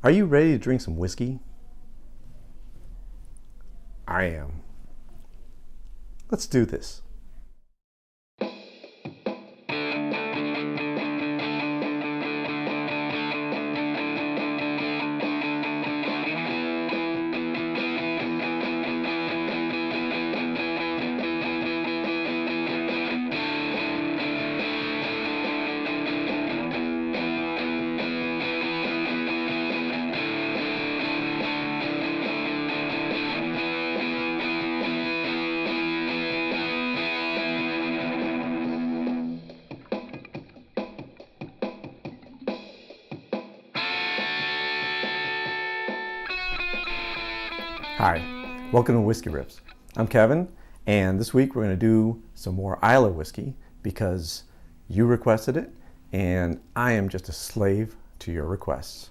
Are you ready to drink some whiskey? I am. Let's do this. Hi, welcome to Whisky Riffs. I'm Kevin, and this week we're going to do some more Islay whiskey because you requested it, and I am just a slave to your requests.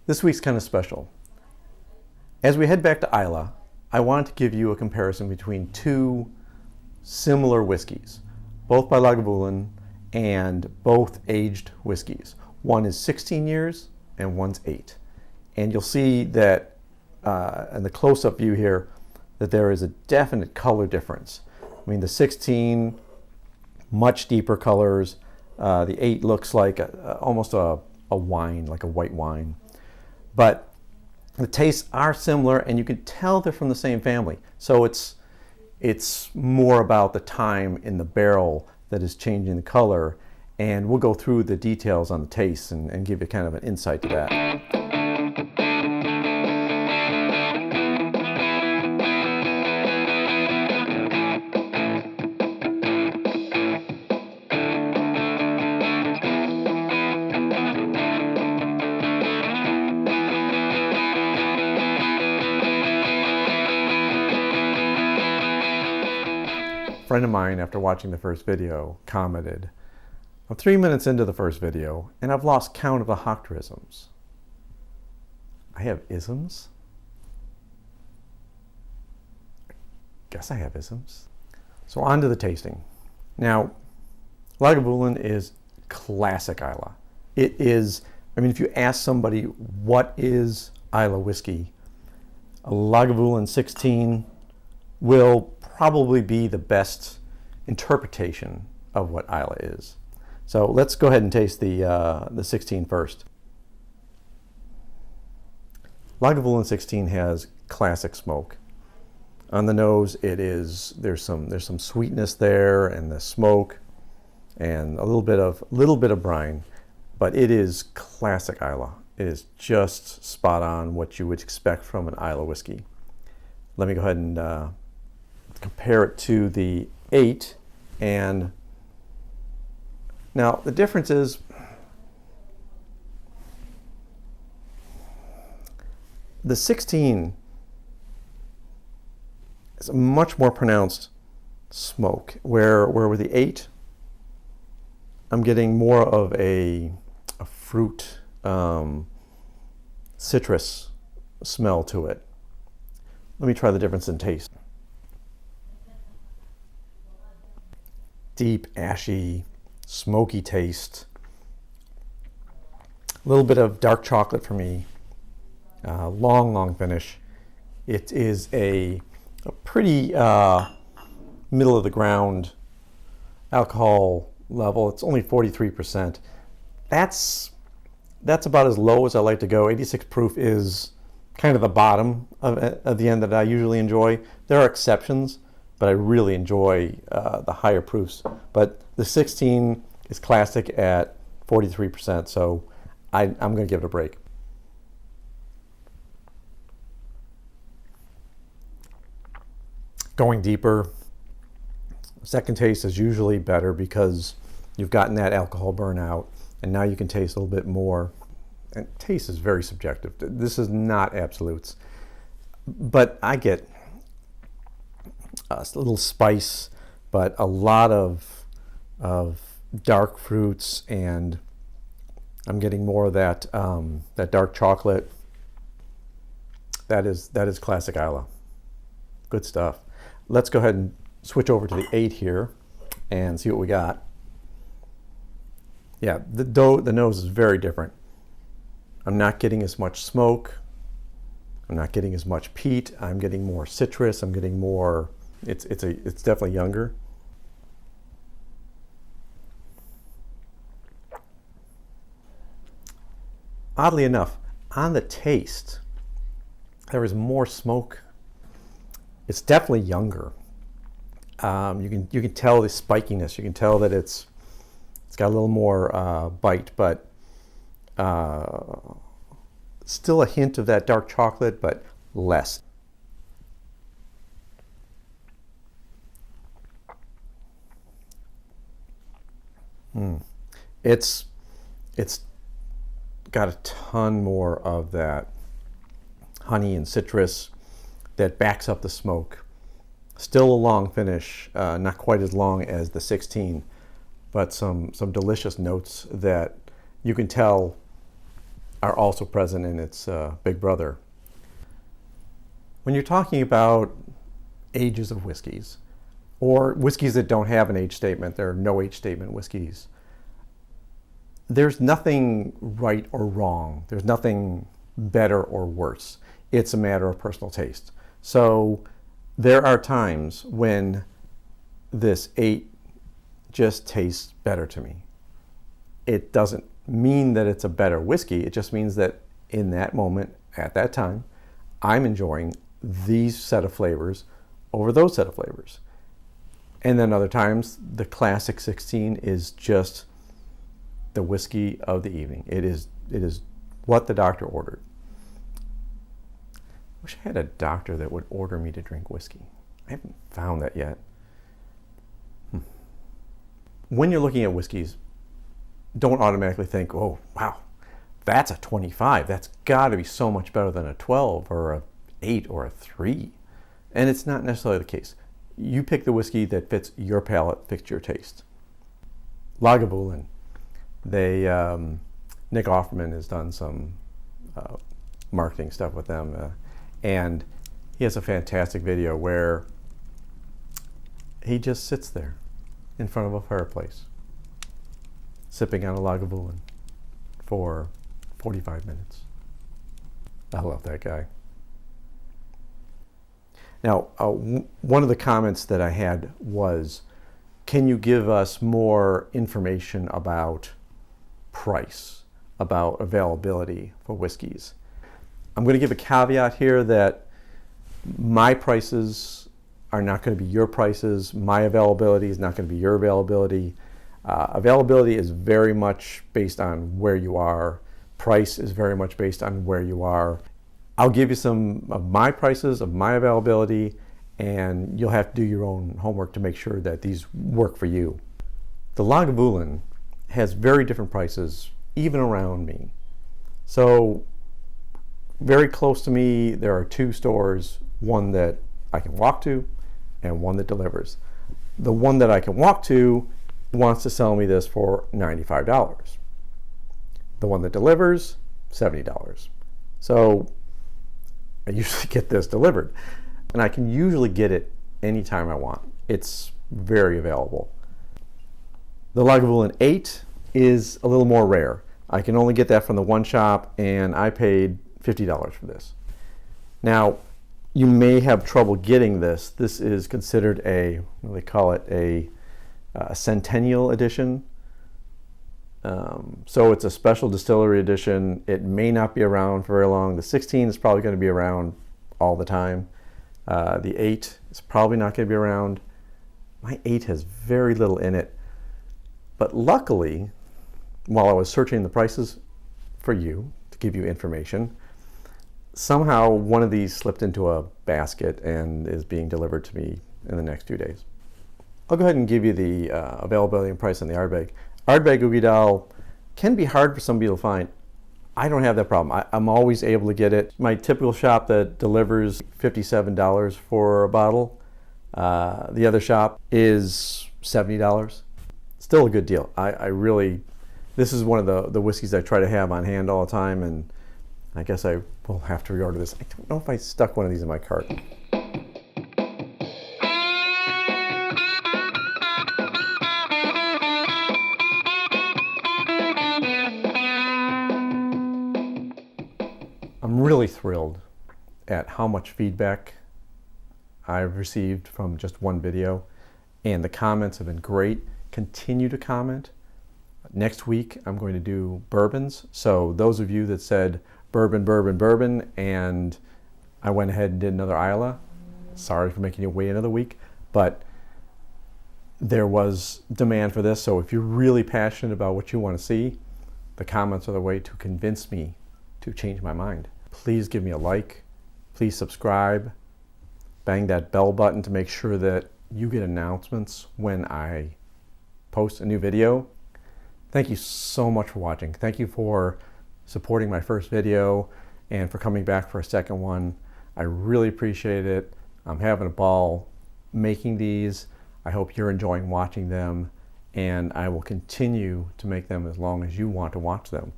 This week's kind of special. As we head back to Islay, I wanted to give you a comparison between two similar whiskeys, both by Lagavulin and both aged whiskeys. One is 16 years and one's 8. And you'll see that in the close-up view here that there is a definite color difference. I mean, the 16, much deeper colors. The 8 looks like almost a wine, like a white wine. But the tastes are similar, and you can tell they're from the same family. So it's more about the time in the barrel that is changing the color, and we'll go through the details on the taste and give you kind of an insight to that. A friend of mine, after watching the first video, commented, "I'm 3 minutes into the first video and I've lost count of the Hochter-isms." I have isms? I guess I have isms. So on to the tasting. Now, Lagavulin is classic Islay. It is, I mean, if you ask somebody what is Islay whiskey, a Lagavulin 16 will probably be the best interpretation of what Islay is. So let's go ahead and taste the 16 first. Lagavulin 16 has classic smoke. On the nose, there's some sweetness there, and the smoke, and a little bit of brine, but it is classic Islay. It is just spot on what you would expect from an Islay whiskey. Let me go ahead and compare it to the 8, and now the difference is the 16 is a much more pronounced smoke, where with the 8 I'm getting more of a fruit, citrus smell to it. Let me try the difference in taste. Deep, ashy, smoky taste. A little bit of dark chocolate for me. Long finish. It is a pretty middle of the ground alcohol level. It's only 43%. That's about as low as I like to go. 86 proof is kind of the bottom of the end that I usually enjoy. There are exceptions, but I really enjoy the higher proofs. But the 16 is classic at 43%, so I'm going to give it a break. Going deeper, second taste is usually better because you've gotten that alcohol burnout, and now you can taste a little bit more. And taste is very subjective. This is not absolutes, but I get a little spice, but a lot of dark fruits and I'm getting more of that that dark chocolate. That is classic Islay. Good stuff. Let's go ahead and switch over to the 8 here and see what we got. Yeah, the nose is very different. I'm not getting as much smoke. I'm not getting as much peat. I'm getting more citrus. I'm getting more. It's definitely younger. Oddly enough, on the taste, there is more smoke. It's definitely younger. You can tell the spikiness. You can tell that it's got a little more bite, but still a hint of that dark chocolate, but less. It's got a ton more of that honey and citrus that backs up the smoke. Still a long finish, not quite as long as the 16, but some delicious notes that you can tell are also present in its big brother. When you're talking about ages of whiskeys, or whiskeys that don't have an age statement, there are no age statement whiskeys, there's nothing right or wrong. There's nothing better or worse. It's a matter of personal taste. So there are times when this 8 just tastes better to me. It doesn't mean that it's a better whiskey. It just means that in that moment, at that time, I'm enjoying these set of flavors over those set of flavors. And then other times, the classic 16 is just the whiskey of the evening. It is what the doctor ordered. I wish I had a doctor that would order me to drink whiskey. I haven't found that yet. When you're looking at whiskeys, don't automatically think, oh, wow, that's a 25. That's got to be so much better than a 12 or a 8 or a 3. And it's not necessarily the case. You pick the whiskey that fits your palate, fits your taste. Lagavulin. Nick Offerman has done some marketing stuff with them, and he has a fantastic video where he just sits there in front of a fireplace, sipping on a Lagavulin for 45 minutes. I love that guy. Now, one of the comments that I had was, can you give us more information about price, about availability for whiskeys? I'm going to give a caveat here that my prices are not going to be your prices. My availability is not going to be your availability. Availability is very much based on where you are. Price is very much based on where you are. I'll give you some of my prices, of my availability, and you'll have to do your own homework to make sure that these work for you. The Lagavulin has very different prices, even around me. So very close to me, there are 2 stores, one that I can walk to and one that delivers. The one that I can walk to wants to sell me this for $95. The one that delivers, $70. So I usually get this delivered, and I can usually get it anytime I want. It's very available. The Lagavulin 8 is a little more rare. I can only get that from the one shop, and I paid $50 for this. Now, you may have trouble getting this. This is considered they call it a centennial edition. So it's a special distillery edition. It may not be around for very long. The 16 is probably going to be around all the time. The 8 is probably not going to be around. My 8 has very little in it. But luckily, while I was searching the prices for you to give you information, somehow one of these slipped into a basket and is being delivered to me in the next few days. I'll go ahead and give you the availability and price on the Ardbeg. Ardbeg Uigeadail can be hard for some people to find. I don't have that problem. I'm always able to get it. My typical shop that delivers $57 for a bottle. The other shop is $70. Still a good deal. I really This is one of the whiskeys I try to have on hand all the time, and I guess I will have to reorder this. I don't know if I stuck one of these in my cart. I'm really thrilled at how much feedback I've received from just one video, and the comments have been great. Continue to comment. Next week I'm going to do bourbons, so those of you that said bourbon, bourbon, bourbon, and I went ahead and did another Islay, sorry for making you wait another week, but there was demand for this, so if you're really passionate about what you want to see, the comments are the way to convince me to change my mind. Please give me a like, please subscribe, bang that bell button to make sure that you get announcements when I post a new video. Thank you so much for watching. Thank you for supporting my first video and for coming back for a second one. I really appreciate it. I'm having a ball making these. I hope you're enjoying watching them, and I will continue to make them as long as you want to watch them.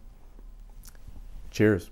Cheers.